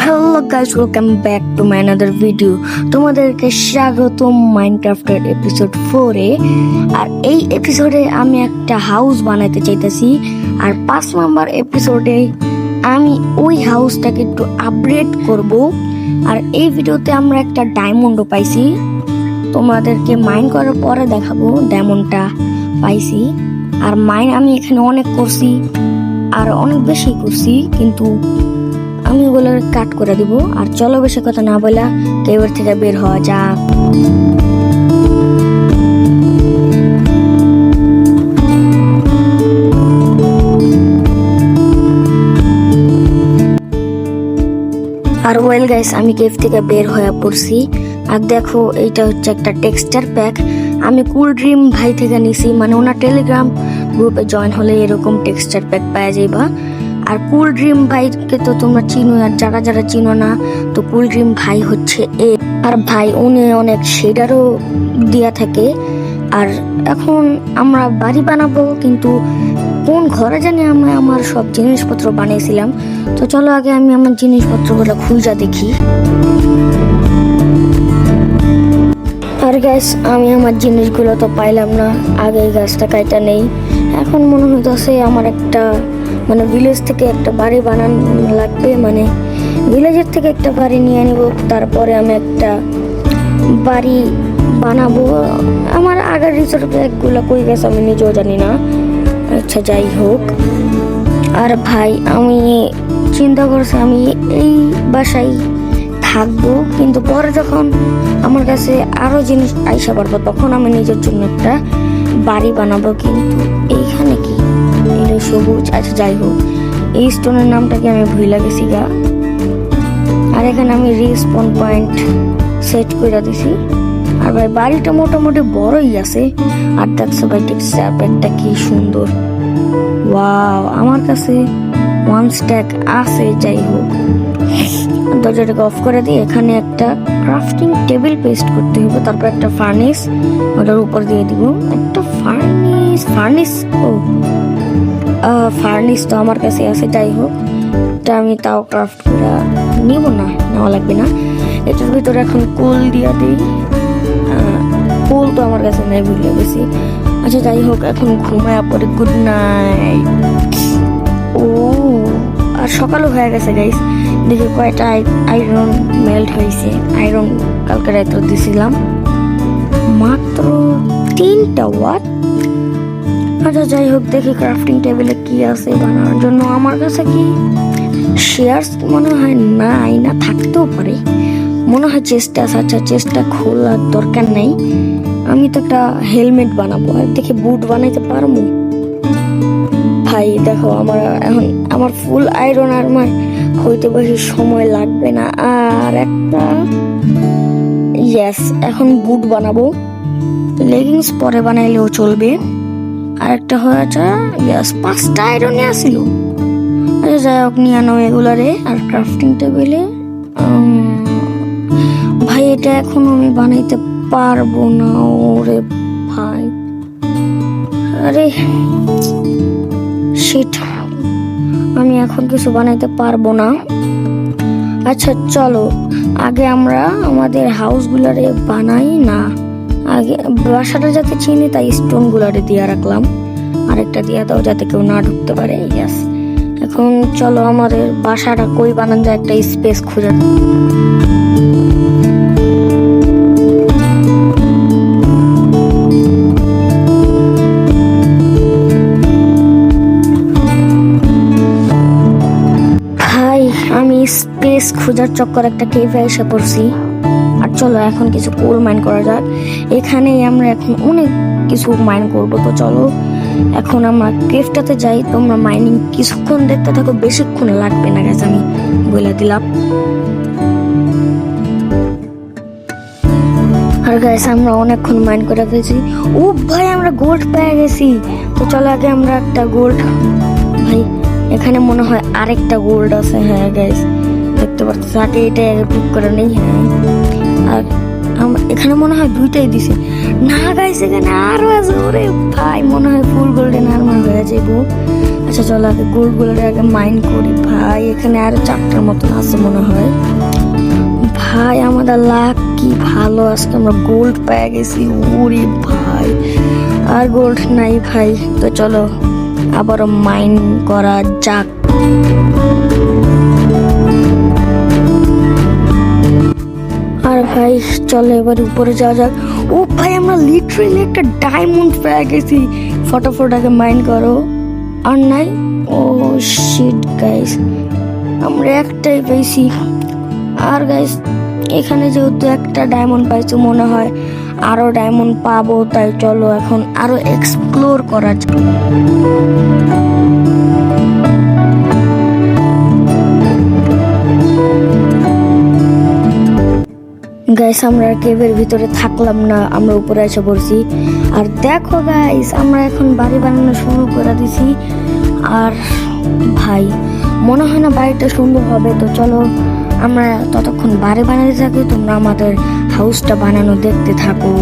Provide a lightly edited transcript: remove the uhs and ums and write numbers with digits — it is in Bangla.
Hello guys, welcome back to my another video. তোমাদেরকে স্বাগতম মাইনক্রাফটের এপিসোড 4 এ। আর এই এপিসোডে আমি একটা হাউস বানাইতে চাইতেছি, আর 5 নাম্বার এপিসোডে আমি ওই হাউসটাকে একটু আপগ্রেড করব। আর এই ভিডিওতে আমরা একটা ডায়মন্ডও পাইছি, তোমাদেরকে মাইন করার পরে দেখাবো ডায়মন্ডটা পাইছি। আর মাইন আমি এখানে অনেক করছি, আর অনেক বেশি করছি, কিন্তু আমি ওগুলো কাট করে দিব। আর চলো বেশি কথা না বলা কেউর থেকে বের হওয়া যাক। আর ওয়েল গাইস, আমি কেভ থেকে বের হয়ে পড়ছি। আর দেখো, এইটা হচ্ছে একটা টেক্সচার প্যাক, আমি কুল ড্রিম ভাই থেকে নিছি। মানে ওনার টেলিগ্রাম গ্রুপে জয়েন হলে এরকম টেক্সচার প্যাক পাওয়া যাইবা। আর কুল ড্রিম ভাইকে তো তোমরা চিনো, আর যারা যারা চিনো না তো কুল ড্রিম ভাই হচ্ছে আর ভাই উনি অনেক শেডারও দেয়া থাকে। আর এখন আমরা বাড়ি বানাবো, কিন্তু কোন ঘরে জানি আমরা আমার সব জিনিসপত্র বানিয়েছিলাম। তো চলো আগে আমি আমার জিনিসপত্রগুলো খুঁজা দেখি। আর গাছ, আমি আমার জিনিসগুলো তো পাইলাম না। আগে এই গাছটা কাইটা নেই, এখন মনে হইতেছে আমার একটা মানে ভিলেজ থেকে একটা বাড়ি বানানো লাগবে। মানে ভিলেজের থেকে একটা বাড়ি নিয়ে নিব, তারপরে আমি একটা বাড়ি বানাবো। আমার আগের রিসোর্ট ব্যাগগুলো কই গেছে আমি নিজেও জানি না। আচ্ছা, যাই হোক। আর ভাই, আমি চিন্তা করছি আমি এই বাসায় থাকবো, কিন্তু পরে যখন আমার কাছে আরো জিনিস আইসা পারবো তখন আমি নিজের জন্য একটা বাড়ি বানাবো। কিন্তু এইখানে কি এটা সবুজ? আচ্ছা, যাই হোক, এই স্টোনের নামটা কি আমি ভুলে গেছি গা। আর এখানে আমি রিস্পন পয়েন্ট সেট করে দিছি। আর ভাই, বাড়িটা মোটামুটি বড়ই আছে। আর দেখছো ভাই, টেক্সচার প্যাকটা কি সুন্দর। ওয়াও, আমার কাছে 1 স্ট্যাক আছে। যাই হোক, দরজাটাকে অফ করে দিই। এখানে একটা ক্রাফটিং টেবিল পেস্ট করতে হবে, তারপর একটা ফার্নিস ওটার উপর দিয়ে দিব। একটা ফার্নিস তো আমার কাছে আছে। যাই হোক, এটা আমি তাও ক্রাফট করে নিব না, নেওয়া লাগবে না। এটার ভিতরে এখন কোল দিয়ে দিই। কোল তো আমার কাছে নেই, ভুলে গেছি। আচ্ছা, যাই হোক, এখন ঘুমায় পরে গুড নাইট। ও, আর সকালও হয়ে গেছে গাইস। দেখি কয়টা আয়রন মেল্ট হয়েছে। আয়রন কালকে রাত্রে দিছিলাম মাত্র 3টা। ওয়াট? আচ্ছা, যাই হোক, দেখি ক্রাফটিং টেবিলে কি আছে বানানোর জন্য। আমার কাছে কি শেয়ার্স মনে হয় নাই, না থাকতেও পারে, মনে হয় চেষ্টা আছে। আচ্ছা, চেষ্টা খোলার দরকার নেই, আমি তো একটা হেলমেট বানাবো। আর দেখি বুট বানাইতে পারবো। ভাই দেখো, আমার ফুল আয়রন আর্মার হইতে বেশি সময় লাগবে না। আর একটা ইয়েস, এখন বুট বানাবো। লেগিংস পরে বানাইলেও চলবে। আর একটা হয়েছে ইয়েস, 5টা আয়রনে আসিল। আচ্ছা, যাই হোক, নিয়ে আনো এগুলারে। আর ক্রাফটিং টেবিলে ভাই, এটা এখন আমি বানাইতে পারবো না। ওরে ভাই, আরে শিট, আমি এখন কিছু বানাইতে পারবো না। আচ্ছা চলো, আগে আমরা আমাদের হাউসগুলারে বানাই না। আগে বাসাটা যাতে চিনি তাই স্টোনগুলারে দিয়ে রাখলাম। আরেকটা দিয়ে দাও যাতে কেউ না ঢুকতে পারে। ইয়াস, এখন চলো আমাদের বাসাটা কই বানান যায় একটা স্পেস খুঁজে। আমি স্পেস খোঁজার চক্কর একটা কেভে এসে পড়ছি। আর চলো এখন কিছু কোল মাইন করা যাক। এখানেই আমরা এখন অনেক কিছু মাইন করবো। তো চলো এখন আমরা কেভটাতে যাই। তোমরা মাইনিং কিছুক্ষণ দেখতে থাকো, বেশিক্ষণ লাগবে না গেছে, আমি বলে দিলাম। আর গাইস, আমরা অনেকক্ষণ মাইন করে ফেলছি। ও ভাই, আমরা গোল্ড পেয়ে গেছি। তো চলো আগে আমরা একটা গোল্ড, ভাই এখানে মনে হয় আরেকটা গোল্ড আছে। হ্যাঁ গাইস, দেখতে পাচ্ছি। আগে এটা বুক করে নেই। হ্যাঁ, আর এখানে মনে হয় দুইটাই দিছে। না গাইস, এখানে আরো আছে। ওরে ভাই, মনে হয় ফুল গোল্ডেন আর্মার হয়ে যাবো। আচ্ছা চলো আগে গোল্ডগুলোর আগে মাইন করি। ভাই এখানে আরো 4টার মতন আছে মনে হয়। ভাই আমাদের লাক কি ভালো, আজকে আমরা গোল্ড পেয়ে গেছি। ওরে ভাই, আর গোল্ড নাই ভাই। তো চলো আবারও মাইন করা যাক। আর ভাই চলো এবার উপরে যাওয়া যাক। ও ভাই, আমরা লিটারেলি একটা ডায়মন্ড পেয়ে গেছি। ফটাফট আগে মাইন করো। আর নাই, ও শিট গাইস, আমরা একটাই পেয়েছি। আর গাইস এখানে যেহেতু একটা ডায়মন্ড পাইছো, মনে হয় আরো ডায়মন্ড পাবো। তাই চলো এখন আরো এক্সপ্লোর করা যাক। গাইস আমরা কেভের ভিতরে থাকলাম না, আমরা উপরে এসে পড়ছি। আর দেখো গাইস, আমরা এখন বাড়ি বানানো শুরু করে দিছি। আর ভাই মনে হয় না বাড়িটা সুন্দর হবে। তো চলো আমরা ততক্ষণ বাড়ি বানাতে থাকি, তোমরা আমাদের হাউসটা বানানো দেখতে থাকো।